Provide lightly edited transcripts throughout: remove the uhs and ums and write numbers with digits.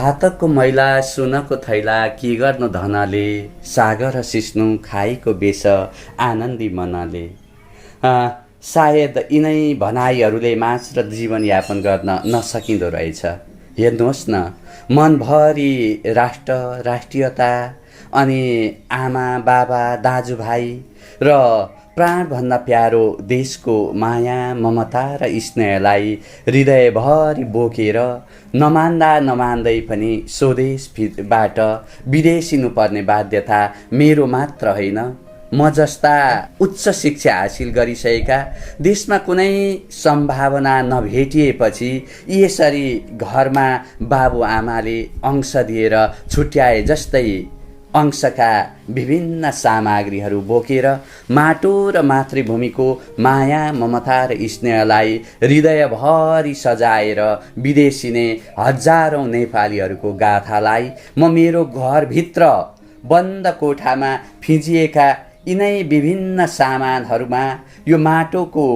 हातको मैला सुनको थैला के गर्नु धनले, सागर सिस्नु खाइको बेस आनन्दी मनले। सायद यिनै भनाइहरूले मात्र जीवनयापन गर्न नसकिँदो रहेछ। हेर्नुहोस् न, मनभरि राष्ट्र राष्ट्रियता अनि आमा बाबा दाजुभाइ र प्राणभन्दा प्यारो देशको माया ममता र स्नेहलाई हृदयभरि बोकेर नमान्दै पनि स्वदेशबाट विदेशिनुपर्ने बाध्यता मेरो मात्र होइन, म जस्ता उच्च शिक्षा हासिल गरिसकेका देशमा कुनै सम्भावना नभेटिएपछि यसरी घरमा बाबुआमाले अंश दिएर छुट्याए जस्तै अंशका विभिन्न सामग्रीहरू बोकेर माटो र मातृभूमिको माया ममता र स्नेहलाई हृदयभरि सजाएर विदेशिने हजारौँ नेपालीहरूको गाथालाई म मेरो घरभित्र बन्द कोठामा फिजिएका यिनै विभिन्न सामानहरूमा यो माटोको,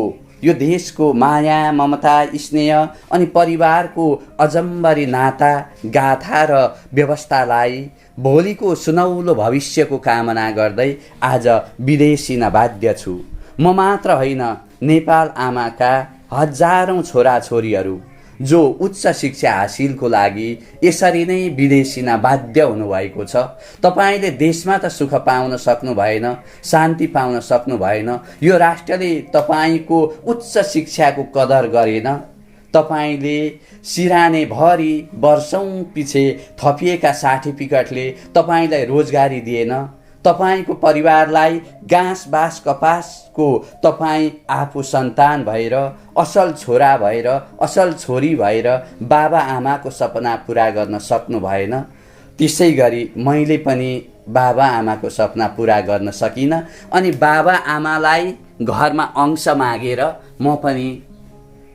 यो देशको माया ममता स्नेह अनि परिवारको अजम्बरी नाता गाथा र व्यवस्थालाई भोलिको सुनौलो भविष्यको कामना गर्दै आज विदेशिन बाध्य छु। म मात्र होइन, नेपाल आमाका हजारौँ छोराछोरीहरू जो उच्च शिक्षा हासिलको लागि यसरी नै विदेशिन बाध्य हुनुभएको छ। तपाईले देशमा त सुख पाउन सक्नु भएन, शान्ति पाउन सक्नु भएन, यो राष्ट्रले तपाईको उच्च शिक्षाको कदर गरेन। तपाईले सिराने भरि वर्षौं पछि थपिएका सर्टिफिकेटले तपाईलाई रोजगारी दिएन। तपाईको परिवारलाई घाँस बाँस कपासको तपाई आफू सन्तान भएर, असल छोरा भएर, असल छोरी भएर बाबा आमाको सपना पूरा गर्न सक्नु भएन। त्यसै गरी मैले पनि बाबा आमाको सपना पूरा गर्न सकिनँ अनि बाबा आमालाई घरमा अंश मागेर म पनि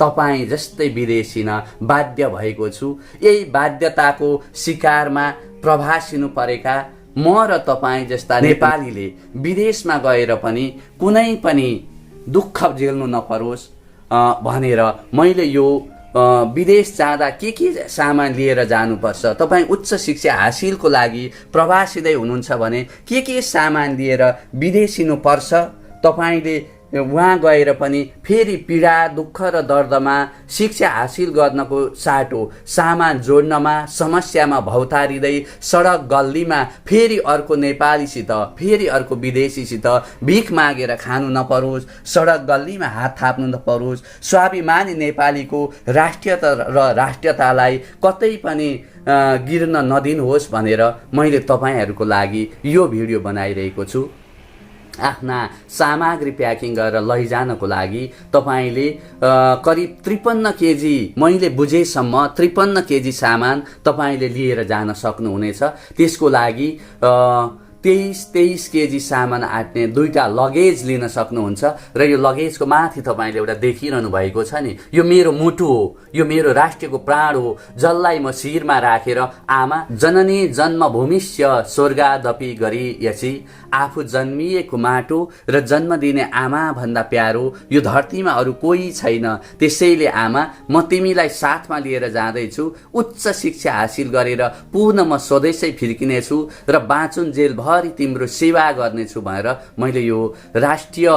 तपाईँ जस्तै विदेशिन बाध्य भएको छु। यही बाध्यताको शिकारमा प्रभासिनु परेका म र तपाईँ जस्ता नेपालीले विदेशमा गएर पनि कुनै पनि दुःख झेल्नु नपरोस् भनेर मैले यो विदेश जाँदा के सामान लिएर जानुपर्छ, तपाईँ उच्च शिक्षा हासिलको लागि प्रवासिँदै हुनुहुन्छ भने के सामान लिएर विदेशिनु पर्छ। तपाईँले वहाँ गएर पनि फेरि पीडा दुःख र दर्दमा शिक्षा हासिल गर्नको साटो सामान जोड्नमा समस्यामा भौतारिँदै सडक गल्लीमा फेरि अर्को नेपालीसित, फेरि अर्को विदेशीसित भिख मागेर खानु नपरोस्, सडक गल्लीमा हात थाप्नु नपरोस्। स्वाभिमानी नेपालीको राष्ट्रियता र राष्ट्रियतालाई कतै पनि गिर्न नदिनुहोस् भनेर मैले तपाईहरूको लागि यो भिडियो बनाइरहेको छु। आफ्ना सामग्री प्याकिङ गरेर लैजानको लागि तपाईले करिब 53 केजी, मैले बुझेसम्म 53 केजी सामान तपाईले लिएर जान सक्नुहुनेछ। त्यसको लागि 23 केजी सामान आट्ने दुईटा लगेज लिन सक्नुहुन्छ र यो लगेजको माथि तपाईले एउटा देखिरहनु भएको छ नि, यो मेरो मुटु हो, यो मेरो राष्ट्रको प्राण हो, जसलाई म शिरमा राखेर आमा जननी जन्मभूमिस्य स्वर्गादपि गरियसी, आफू जन्मिएको माटो र जन्म दिने आमा भन्दा प्यारो यो धरतीमा अरू कोही छैन। त्यसैले आमा म तिमीलाई साथमा लिएर जाँदैछु। उच्च शिक्षा हासिल गरेर पुनः म स्वदेशै फिर्किनेछु र बाँचुन जेलभरि तिम्रो सेवा गर्नेछु भनेर मैले यो राष्ट्रिय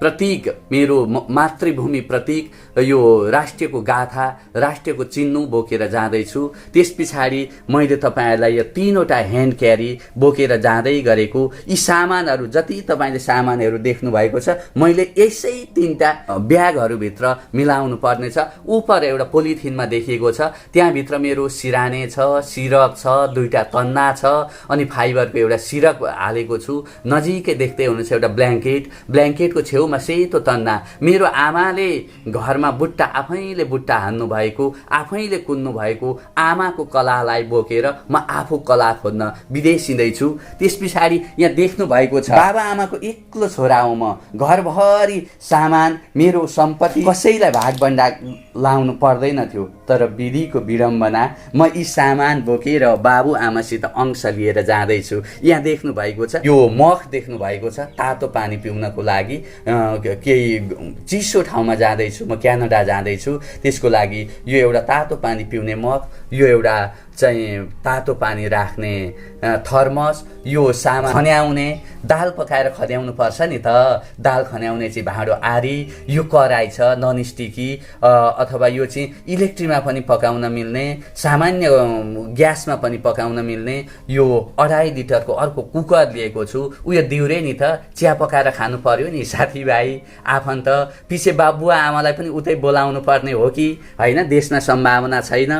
प्रतीक, मेरो मातृभूमि प्रतीक, यो राष्ट्रको गाथा, राष्ट्रको चिन्नु बोकेर जाँदैछु। त्यस पछाडि मैले तपाईहरुलाई यो 3वटा ह्यान्ड क्यारी बोकेर जाँदै गरेको यी सामानहरू, जति तपाईले सामानहरू देख्नु भएको छ, मैले यसै 3टा ब्यागहरूभित्र मिलाउनु पर्नेछ। उपर एउटा पोलिथिनमा देखिएको छ, त्यहाँभित्र मेरो सिराने छ, सिरक छ, 2टा तन्ना छ अनि फाइबरको एउटा सिरक हालेको छु। नजिकै देख्दै हुनुहुन्छ एउटा ब्ल्याङ्केटको छेउमा सेतो तन्ना। मेरो आमाले घरमा बुट्टा आफैले बुट्टा हान्नु भएको, आफैले कुन्नु भएको आमाको कलालाई बोकेर म आफू कला खोज्न विदेशिँदैछु। त्यस पछाडि यहाँ देख्नु भएको छ बाबा आमाको एक्लो छोरा हुँ म। घरभरि सामान, मेरो सम्पत्ति कसैलाई भागभण्डा लाउनु पर्दैन थियो। तर विधिको विडम्बना म यी सामान बोकेर बाबुआमासित अंश लिएर जाँदैछु। यहाँ देख्नु भएको छ यो मग देख्नु भएको छ, तातो पानी पिउनको लागि केही चिसो ठाउँमा जाँदैछु, म क्यानाडा जाँदैछु, त्यसको लागि यो एउटा तातो पानी पिउने मग, यो एउटा चाहिँ तातो पानी राख्ने थर्मस, यो सामान खन्याउने, दाल पकाएर खन्याउनु पर्छ नि त, दाल खन्याउने चाहिँ भाँडो आरी, यो कराई छ ननस्टिकी अथवा यो चाहिँ इलेक्ट्रिकमा पनि पकाउन मिल्ने, सामान्य ग्यासमा पनि पकाउन मिल्ने यो 2.5 लिटरको अर्को कुकर लिएको छु। उयो दिउरे नि त, चिया पकाएर खानु पर्यो नि साथीभाइ आफन्त, पछि बाबुआ आमालाई पनि उतै बोलाउनु पर्ने हो कि होइन। देशमा सम्भावना छैन,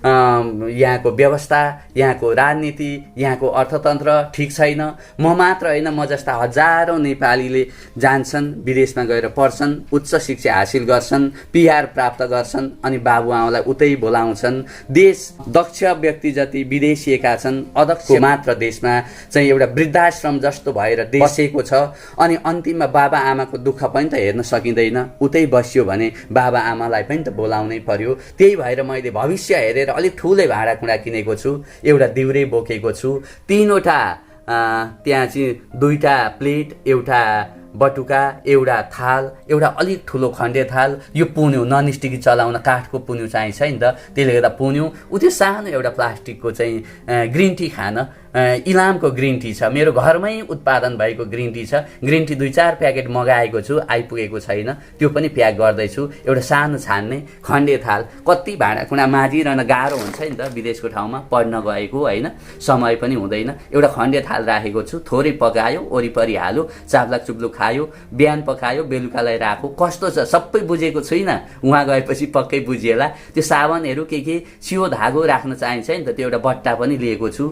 यहाँको व्यवस्था, यहाँको राजनीति, यहाँको अर्थतन्त्र ठिक छैन। म मात्र होइन, म जस्ता हजारौँ नेपालीले जान्छन्, विदेशमा गएर पढ्छन्, उच्च शिक्षा हासिल गर्छन्, पिआर प्राप्त गर्छन्, अनि बाबुआमालाई उतै बोलाउँछन्। देश दक्ष व्यक्ति जति विदेशिएका छन्, अदक्ष मात्र देशमा चाहिँ एउटा वृद्धाश्रम जस्तो भएर बसेको छ। अनि अन्तिममा बाबा आमाको दुःख पनि त हेर्न सकिँदैन, उतै बस्यो भने बाबा आमालाई पनि त बोलाउनै पर्यो। त्यही भएर मैले भविष्य हेरेर अलिक ठुलै भाँडाकुँडा किनेको छु, एउटा दिउरे बोकेको छु, 3वटा त्यहाँ चाहिँ 2टा प्लेट, एउटा बटुका, एउटा थाल, एउटा अलिक ठुलो खण्डे थाल, यो पुन्यु ननस्टिकी चलाउन काठको पुन्यु चाहिन्छ नि त, त्यसले गर्दा पुन्यु, त्यो सानो एउटा प्लास्टिकको चाहिँ ग्रिन टी खान इलामको ग्रिन टी छ, मेरो घरमै उत्पादन भएको ग्रिन टी छ। ग्रिन टी 2-4 प्याकेट मगाएको छु, आइपुगेको छैन, त्यो पनि प्याक गर्दैछु। एउटा सानो छान्ने खण्डे थाल, कति भाँडाकुँडा माझिरहन गाह्रो हुन्छ नि त विदेशको ठाउँमा पढ्न गएको होइन, समय पनि हुँदैन। एउटा खण्डे थाल राखेको छु, थोरै पकायो, वरिपरि हाल्यो, चाप्लाक चुप्लुक खायो, बिहान पकायो, बेलुकालाई राख्यो। कस्तो छ सबै बुझेको छुइनँ, उहाँ गएपछि पक्कै बुझिएला। त्यो साबनहरू के सियो धागो राख्न चाहिन्छ नि त, त्यो एउटा बट्टा पनि लिएको छु।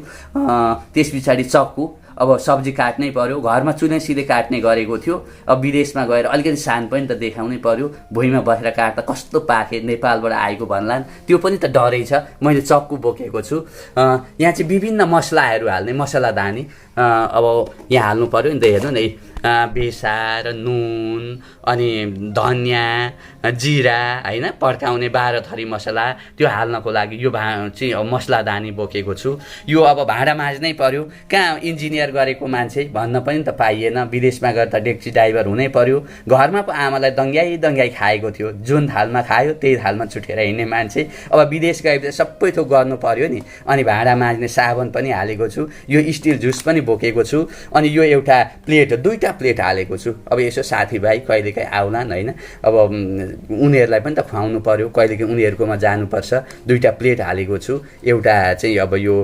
त्यस पछाडि चक्कु, अब सब्जी काट्नै पर्यो, घरमा चुने सिधै काट्ने गरेको थियो, अब विदेशमा गएर अलिकति सान पनि त देखाउनै पर्यो, भुइँमा बसेर काट्दा कस्तो पाखे नेपालबाट आएको भन्लान्, त्यो पनि त डरै छ। मैले चक्कु बोकेको छु। यहाँ चाहिँ विभिन्न मसलाहरू हाल्ने मसलादानी, अब यहाँ हाल्नु पर्यो नि त, हेर्नु न, बेसार, नुन, अनि धनियाँ, जिरा होइन, पड्काउने 12 थरी मसला, त्यो हाल्नको लागि यो चाहिँ मसलादानी बोकेको छु। यो अब भाँडा माझ्नै पर्यो, कहाँ इन्जिनियर गरेको मान्छे भन्न पनि त पाइएन, विदेशमा गएर त डेक्ची ड्राइभर हुनै पर्यो। घरमा पो आमालाई दङ्ग्याइ खाएको थियो, जुन थालमा खायो त्यही थालमा छुटेर हिँड्ने मान्छे, अब विदेश गएपछि सबै थोक गर्नु पर्यो नि। अनि भाँडा माझ्ने साबुन पनि हालेको छु, यो स्टिल जुस पनि बोकेको छु, अनि यो एउटा प्लेट, 2टा प्लेट हालेको छु। अब यसो साथीभाइ कहिलेकाहीँ आउलान् होइन, अब उनीहरूलाई पनि त खुवाउनु पर्यो, कहिलेकाहीँ उनीहरूकोमा जानुपर्छ। 2टा प्लेट हालेको छु, एउटा चाहिँ अब यो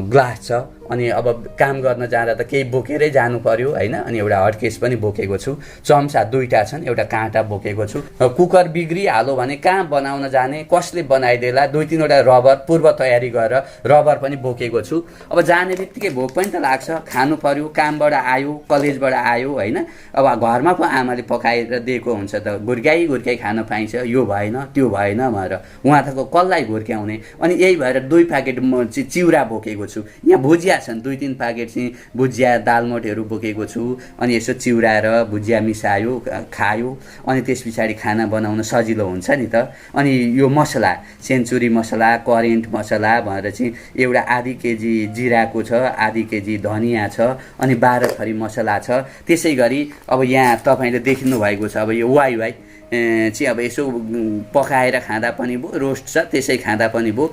ग्लास छ, अनि अब काम गर्न जाँदा त केही बोकेरै जानु पर्यो होइन, अनि एउटा हटकेस पनि बोकेको छु। चम्चा 2टा छन्, एउटा काँटा बोकेको छु। कुकर बिग्रिहाल्यो भने कहाँ बनाउन जाने, कसले बनाइदेला, 2-3वटा रबर पूर्व तयारी गरेर रबर पनि बोकेको छु। अब जाने बित्तिकै भोक पनि त लाग्छ, खानु पर्यो, कामबाट आयो, कलेजबाट आयो होइन, अब घरमा पो आमाले पकाएर दिएको हुन्छ त, घुर्काइ खान पाइन्छ, यो भएन त्यो भएन भनेर उहाँ त कसलाई घुर्क्याउने। अनि यही भएर 2 प्याकेट म चाहिँ चिउरा बोकेको छु। यहाँ भुजिया छन्, 2-3 प्याकेट चाहिँ भुजिया दालमोटहरू बोकेको छु। अनि यसो चिउरा र भुजिया मिसायो, खायो, अनि त्यस पछाडि खाना बनाउन सजिलो हुन्छ नि त। अनि यो मसला, सेन्चुरी मसला, करेन्ट मसला भनेर चाहिँ एउटा आधी केजी जिराको छ, आधी केजी धनियाँ छ, अनि 12 थरी मसला छ। त्यसै गरी अब यहाँ तपाईँले देख्नु भएको छ, अब यो वाइ चाहिँ अब यसो पकाएर खाँदा पनि भयो, रोस्ट छ त्यसै खाँदा पनि भयो।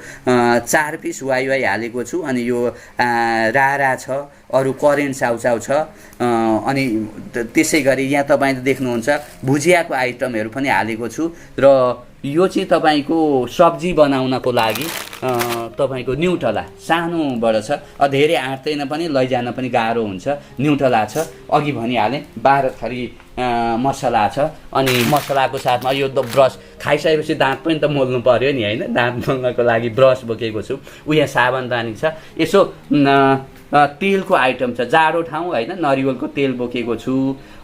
4 पिस वाइ हालेको छु। अनि यो रारा छ, अरू करेन्ट चाउचाउ छ। अनि त्यसै गरी यहाँ तपाईँले देख्नुहुन्छ भुजियाको आइटमहरू पनि हालेको छु। र यो चाहिँ तपाईँको सब्जी बनाउनको लागि तपाईँको न्युटला सानोबाट छ, धेरै आँट्दैन पनि, लैजान पनि गाह्रो हुन्छ। न्युटला छ, अघि भनिहालेँ 12 थरी मसला छ। अनि मसलाको साथमा यो ब्रस, खाइसकेपछि दाँत पनि त मोल्नु पर्यो नि होइन, दाँत मोल्नको लागि ब्रस बोकेको छु। उहाँ साबनदानी छ। यसो तेलको आइटम छ, जाडो ठाउँ होइन, नरिवलको तेल बोकेको छु।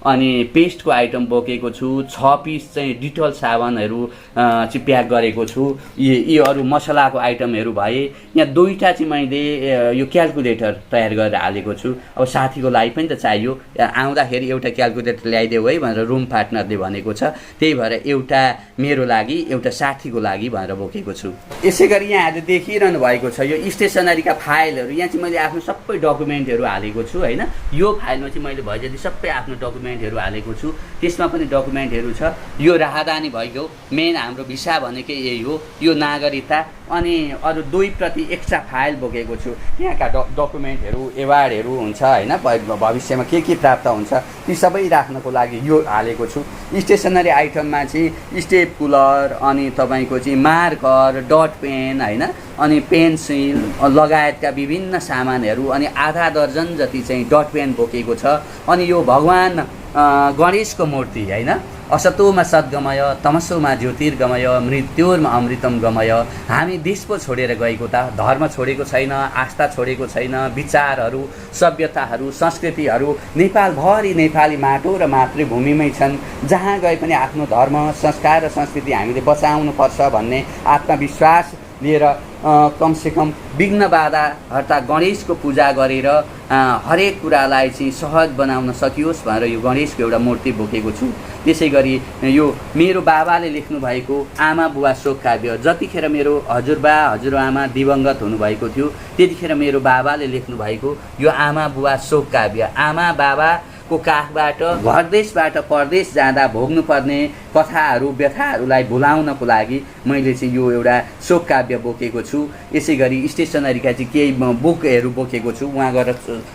अनि पेस्टको आइटम बोकेको छु। 6 पिस चाहिँ डिटोल साबनहरू चाहिँ प्याक गरेको छु। यी अरू मसलाको आइटमहरू भए। यहाँ 2टा चाहिँ मैले यो क्याल्कुलेटर तयार गरेर हालेको छु। अब साथीको लागि पनि त चाहियो, आउँदाखेरि एउटा क्याल्कुलेटर ल्याइदेऊ है भनेर रुम पार्टनरले भनेको छ। त्यही भएर एउटा मेरो लागि एउटा साथीको लागि भनेर बोकेको छु। यसै गरी यहाँहरूले देखिरहनु भएको छ यो स्टेसनरीका फाइलहरू। यहाँ चाहिँ मैले आफ्नो सबै डकुमेन्टहरू हालेको छु होइन। यो फाइलमा चाहिँ मैले भइजति सबै आफ्नो डकुमेन्टहरू हालेको छु। त्यसमा पनि डकुमेन्टहरू छ। यो राहदानी भइगयो, मेन हाम्रो भिसा भनेकै यही हो, यो नागरिकता, अनि अरू 2 प्रति एक्स्ट्रा फाइल बोकेको छु। यहाँका डकुमेन्टहरू एवार्डहरू हुन्छ होइन, भविष्यमा के प्राप्त हुन्छ ती सबै राख्नको लागि यो हालेको छु। स्टेसनरी आइटममा चाहिँ स्टेप कुलर, अनि तपाईँको चाहिँ मार्कर, डट पेन होइन, अनि पेन्सिल लगायतका विभिन्न सामानहरू, अनि आधा दर्जन जति चाहिँ डट पेन बोकेको छ। अनि यो भगवान गणेशको मूर्ति होइन, असतोमा सद्गमय तमसोमा ज्योतिर्गमय मृत्योर्मा अमृतम गमय। हामी देश पो छोडेर गएको त, धर्म छोडेको छैन, आस्था छोडेको छैन, विचारहरू, सभ्यताहरू, संस्कृतिहरू नेपालभरि नेपाली माटो र मातृभूमिमै छन्। जहाँ गए पनि आफ्नो धर्म, संस्कार र संस्कृति हामीले बचाउनुपर्छ भन्ने आत्मविश्वास लिएर कमसेकम विघ्न बाधा हर्ता गणेशको पूजा गरेर हरेक कुरालाई चाहिँ सहज बनाउन सकियोस् भनेर यो गणेशको एउटा मूर्ति बोकेको छु। त्यसै गरी यो मेरो बाबाले लेख्नु भएको आमा बुवा शोक काव्य, जतिखेर मेरो हजुरबा हजुरआमा दिवंगत हुनुभएको थियो त्यतिखेर मेरो बाबाले लेख्नु भएको यो आमा बुवा शोक काव्य, आमा बाबाको काखबाट घरदेशबाट परदेश जाँदा भोग्नुपर्ने कथाहरू व्यथाहरूलाई भुलाउनको लागि मैले चाहिँ यो एउटा शोक काव्य बोकेको छु। यसै गरी स्टेसनरीका चाहिँ केही बुकहरू बोकेको छु। उहाँ गएर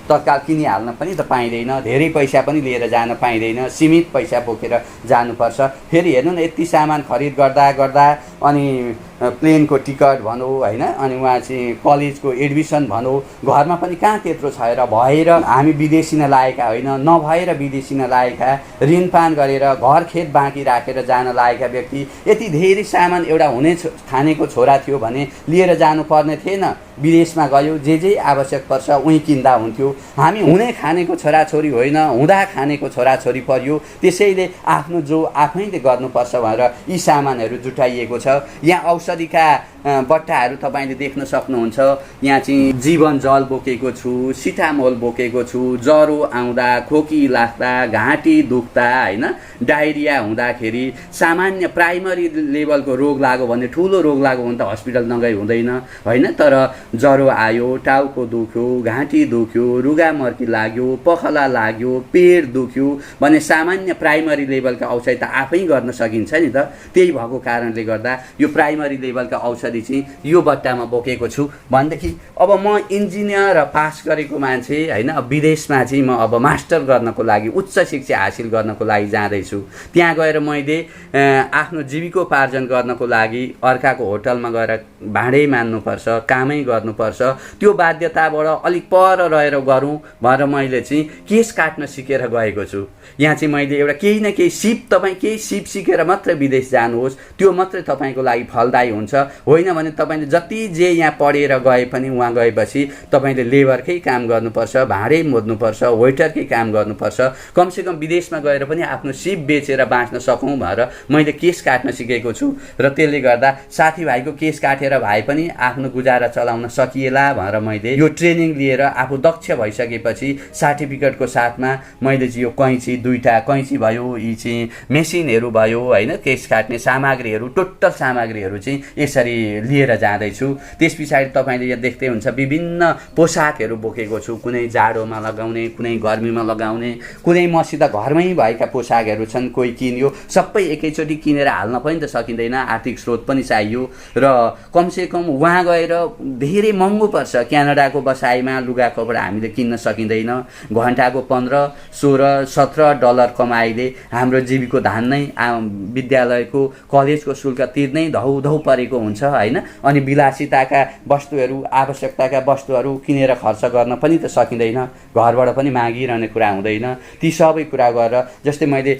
तत्काल किनिहाल्न पनि त पाइँदैन, धेरै पैसा पनि लिएर जान पाइँदैन, सीमित पैसा बोकेर जानुपर्छ। फेरि हेर्नु न यति सामान खरिद गर्दा अनि प्लेनको टिकट भनौँ होइन, अनि उहाँ चाहिँ कलेजको एडमिसन भनौँ, घरमा पनि कहाँ त्यत्रो छ र भएर हामी विदेशिन लागेका होइन, नभएर विदेशिन लागेका, ऋणपान गरेर घर खेत बाँकी राखेर जान लागेका व्यक्ति यति धेरै सामान एउटा हुने ठानेको छोरा थियो भने लिएर जानुपर्ने थिएन। विदेशमा गयो, जे आवश्यक पर्छ उहीँ किन्दा हुन्थ्यो। हामी हुने खानेको छोराछोरी होइन, हुँदा खानेको छोराछोरी पर्यो। त्यसैले आफ्नो जो आफैले गर्नुपर्छ भनेर यी सामानहरू जुटाइएको छ। यहाँ औषधिका बट्टाहरू तपाईँले देख्न सक्नुहुन्छ। यहाँ चाहिँ जीवन जल बोकेको छु, सिटामोल बोकेको छु, ज्वरो आउँदा, खोकी लाग्दा, घाँटी दुख्दा होइन, डायरिया हुँदाखेरि, सामान्य प्राइमरी लेभलको रोग लाग्यो भने, ठुलो रोग लाग्यो भने त हस्पिटल नगई हुँदैन होइन, तर ज्वरो आयो, टाउको दुख्यो, घाँटी दुख्यो, रुगामर्की लाग्यो, पखला लाग्यो, पेट दुख्यो भने सामान्य प्राइमरी लेभलका औषधि त आफै गर्न सकिन्छ नि त। त्यही भएको कारणले गर्दा यो प्राइमरी लेभलका औषधि चाहिँ यो बट्टामा बोकेको छु। भनेदेखि अब म इन्जिनियर पास गरेको मान्छे होइन, अब विदेशमा चाहिँ म अब मास्टर गर्नको लागि, उच्च शिक्षा हासिल गर्नको लागि जाँदैछु। त्यहाँ गएर मैले आफ्नो जीविकोपार्जन गर्नको लागि अर्काको होटलमा गएर भाँडै मान्नुपर्छ, कामै गर्नुपर्छ। त्यो बाध्यताबाट अलिक पर रहेर गरौँ भनेर मैले चाहिँ केस काट्न सिकेर गएको छु। यहाँ चाहिँ मैले एउटा केही न केही सिप, तपाईँ केही सिप सिकेर मात्रै विदेश जानुहोस्, त्यो मात्रै तपाईँको लागि फलदायी हुन्छ। होइन भने तपाईँले जति जे यहाँ पढेर गए पनि उहाँ गएपछि तपाईँले लेबरकै काम गर्नुपर्छ, भाँडै मोड्नुपर्छ, वेटरकै काम गर्नुपर्छ। कमसेकम विदेशमा गएर पनि आफ्नो सिप बेचेर बाँच्न सकौँ भनेर मैले केस काट्न सिकेको छु। र त्यसले गर्दा साथीभाइको केस काटेर भए पनि आफ्नो गुजारा चलाउन सकिएला भनेर मैले यो ट्रेनिङ लिएर आफू दक्ष भइसकेपछि सर्टिफिकेटको साथमा मैले चाहिँ यो कैँची, 2टा कैँची भयो, यी चाहिँ मेसिनहरू भयो होइन, केस काट्ने सामग्रीहरू, टोटल सामग्रीहरू चाहिँ यसरी लिएर जाँदैछु। त्यस पछाडि तपाईँले यहाँ देख्दै हुन्छ विभिन्न पोसाकहरू बोकेको छु। कुनै जाडोमा लगाउने, कुनै गर्मीमा लगाउने, कुनै मसित घरमै भएका पोसाकहरू छन्, कोही किन्यो। सबै एकैचोटि किनेर हाल्न पनि त सकिँदैन, आर्थिक स्रोत पनि चाहियो। र कमसेकम वहाँ गएर धेरै महँगो पर्छ। क्यानाडाको बसाइमा लुगा कपडा हामीले किन्न सकिँदैन। घन्टाको 15, 16, 17 डलर कमाइले हाम्रो जीविको धान नै विद्यालयको कलेजको शुल्क तिर्नै धौ परेको हुन्छ होइन। अनि विलासिताका वस्तुहरू, आवश्यकताका वस्तुहरू किनेर खर्च गर्न पनि त सकिँदैन, घरबाट पनि मागिरहने कुरा हुँदैन। ती सबै कुरा गरेर जस्तै मैले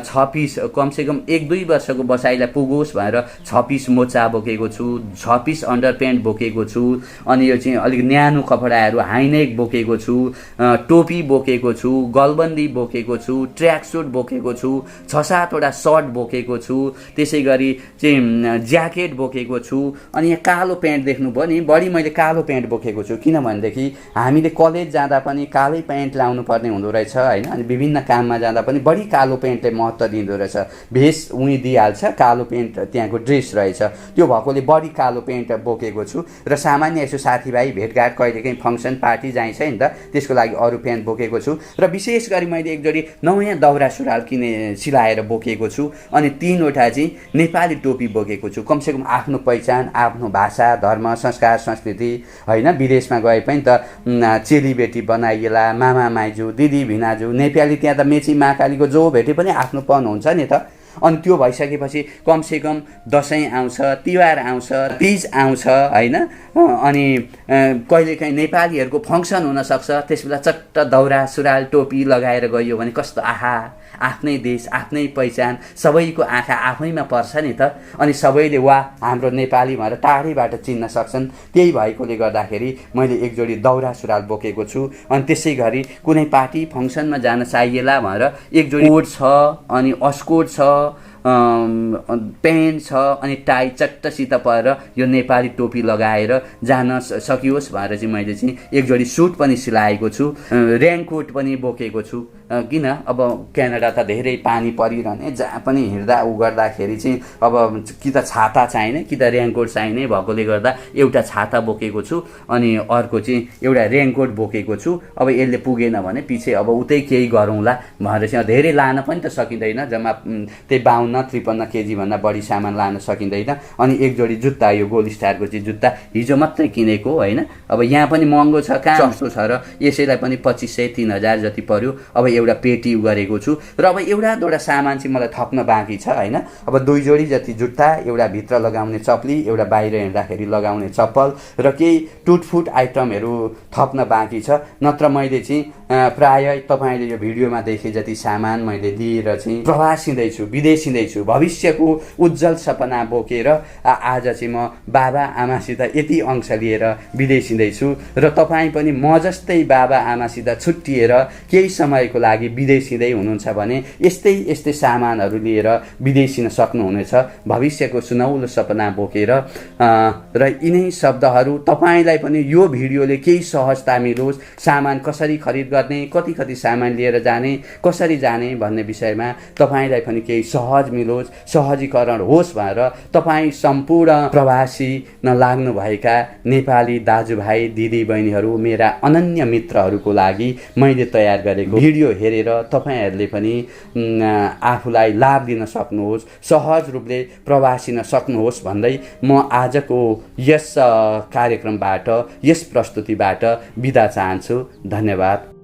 6 पिस कमसेकम 1-2 वर्षको बसाइलाई पुगोस् भनेर 6 पिस मोचा बोकेको छु, 6 पिस अन्डरप्यान्ट बोकेको छु। अनि यो चाहिँ अलिक न्यानो कपडाहरू हाइनेक बोकेको छु, टोपी बोकेको छु, गलबन्दी बोकेको छु, ट्र्याक सुट बोकेको छु, 6-7 वटा सर्ट बोकेको छु। त्यसै गरी चाहिँ ज्याकेट बोकेको छु, अनि यहाँ कालो प्यान्ट देख्नुभयो नि, बढी मैले कालो प्यान्ट बोकेको छु किनभनेदेखि हामीले कलेज जाँदा पनि कालै प्यान्ट लाउनु पर्ने हुँदो रहेछ होइन। अनि विभिन्न काममा जाँदा पनि बढी कालो प्यान्टले महत्त्व दिँदो रहेछ, भेष उही दिइहाल्छ, कालो प्यान्ट त्यहाँको ड्रेस रहेछ, त्यो भएकोले बढी कालो प्यान्ट बोकेको छु। र सामान्य यसो साथीभाइ भेटघाट कहिलेकाहीँ फङ्सन पार्टी जाइन्छ नि त, त्यसको लागि अरू प्यान्ट बोकेको छु। र विशेष गरी मैले एक जोडी नयाँ दौरा सुरुवाल सिलाएर बोकेको छु। अनि 3वटा चाहिँ नेपाली टोपी बोकेको छु। कमसेकम आफ्नो पहिचान, आफ्नो भाषा, धर्म, संस्कार, संस्कृति होइन। विदेशमा गए पनि त चेलीबेटी बनाइएला, मामा माइजू, दिदी भिनाजु, नेपाली त्यहाँ त मेची महाकालीको जो भेटे पनि आफ्नोपन हुन्छ नि त। अनि त्यो भइसकेपछि कमसेकम दसैँ आउँछ, तिहार आउँछ, तीज आउँछ होइन। अनि कहिलेकाहीँ नेपालीहरूको फङ्सन हुनसक्छ, त्यसबेला चट्ट दौरा सुरुवाल टोपी लगाएर गइयो भने कस्तो आहा, आफ्नै देश, आफ्नै पहिचान, सबैको आँखा आफैमा पर्छ नि त। अनि सबैले वा हाम्रो नेपाली भनेर टाढैबाट चिन्न सक्छन्। त्यही भएकोले गर्दाखेरि मैले एक जोडी दौरा सुरुवाल बोकेको छु। अनि त्यसै गरी कुनै पार्टी फङ्सनमा जान चाहिएला भनेर एक जोडी कोट छ, अनि अस्कोट छ, पेन्ट छ, अनि टाई चट्टसित पाएर यो नेपाली टोपी लगाएर जान सकियोस् भनेर चाहिँ मैले चाहिँ एक जोडी सुट पनि सिलाएको छु। रेनकोट पनि बोकेको छु। किन अब क्यानाडा त धेरै पानी परिरहने, जहाँ पनि हिँड्दा गर्दाखेरि चाहिँ अब कि त छाता चाहिने कि त रेनकोट चाहिने भएकोले गर्दा एउटा छाता बोकेको छु, अनि अर्को चाहिँ एउटा रेनकोट बोकेको छु। अब यसले पुगेन भने पछि अब उतै केही गरौँला भनेर चाहिँ धेरै लान पनि त सकिँदैन, जम्मा त्यही 52-53 केजीभन्दा बढी सामान लान सकिँदैन। अनि एक जोडी जुत्ता, यो गोल्ड स्टारको चाहिँ जुत्ता हिजो मात्रै किनेको होइन। अब यहाँ पनि महँगो छ, कहाँ सस्तो छ, र यसैलाई पनि 2500-3000 जति पर्यो। अब एउटा पेटी गरेको छु। र अब एउटा दुईवटा सामान चाहिँ मलाई थप्न बाँकी छ होइन। अब 2 जोडी जति जुत्ता, एउटा भित्र लगाउने चप्ली, एउटा बाहिर हिँड्दाखेरि लगाउने चप्पल, र केही टुटफुट आइटमहरू थप्न बाँकी छ। नत्र मैले चाहिँ प्राय तपाईँले यो भिडियोमा देखे जति सामान मैले लिएर चाहिँ प्रवास हिँड्दैछु, विदेश हिँड्दैछु। भविष्यको उज्जवल सपना बोकेर आज चाहिँ म बाबा आमासित यति अंश लिएर विदेश हिँड्दैछु। र तपाईँ पनि म जस्तै बाबा आमासित छुट्टिएर केही समयको लागि विदेश हिँड्दै हुनुहुन्छ भने यस्तै सामानहरू लिएर विदेश हिँड्न सक्नुहुनेछ, भविष्यको सुनौलो सपना बोकेर। र यिनै शब्दहरू तपाईँलाई पनि यो भिडियोले केही सहजता मिलोस्, सामान कसरी खरिद गर्ने, कति सामान लिएर जाने, कसरी जाने भन्ने विषयमा तपाईँलाई पनि केही सहज मिलोस्, सहजीकरण होस् भनेर तपाईँ सम्पूर्ण प्रवासी नलाग्नुभएका नेपाली दाजुभाइ दिदीबहिनीहरू, मेरा अनन्य मित्रहरूको लागि मैले तयार गरेको भिडियो हेरेर तपाईहरूले पनि आफूलाई लाभ दिन सक्नुहोस्, सहज रूपले प्रवासिन सक्नुहोस् भन्दै म आजको यस कार्यक्रमबाट, यस प्रस्तुतिबाट बिदा चाहन्छु। धन्यवाद।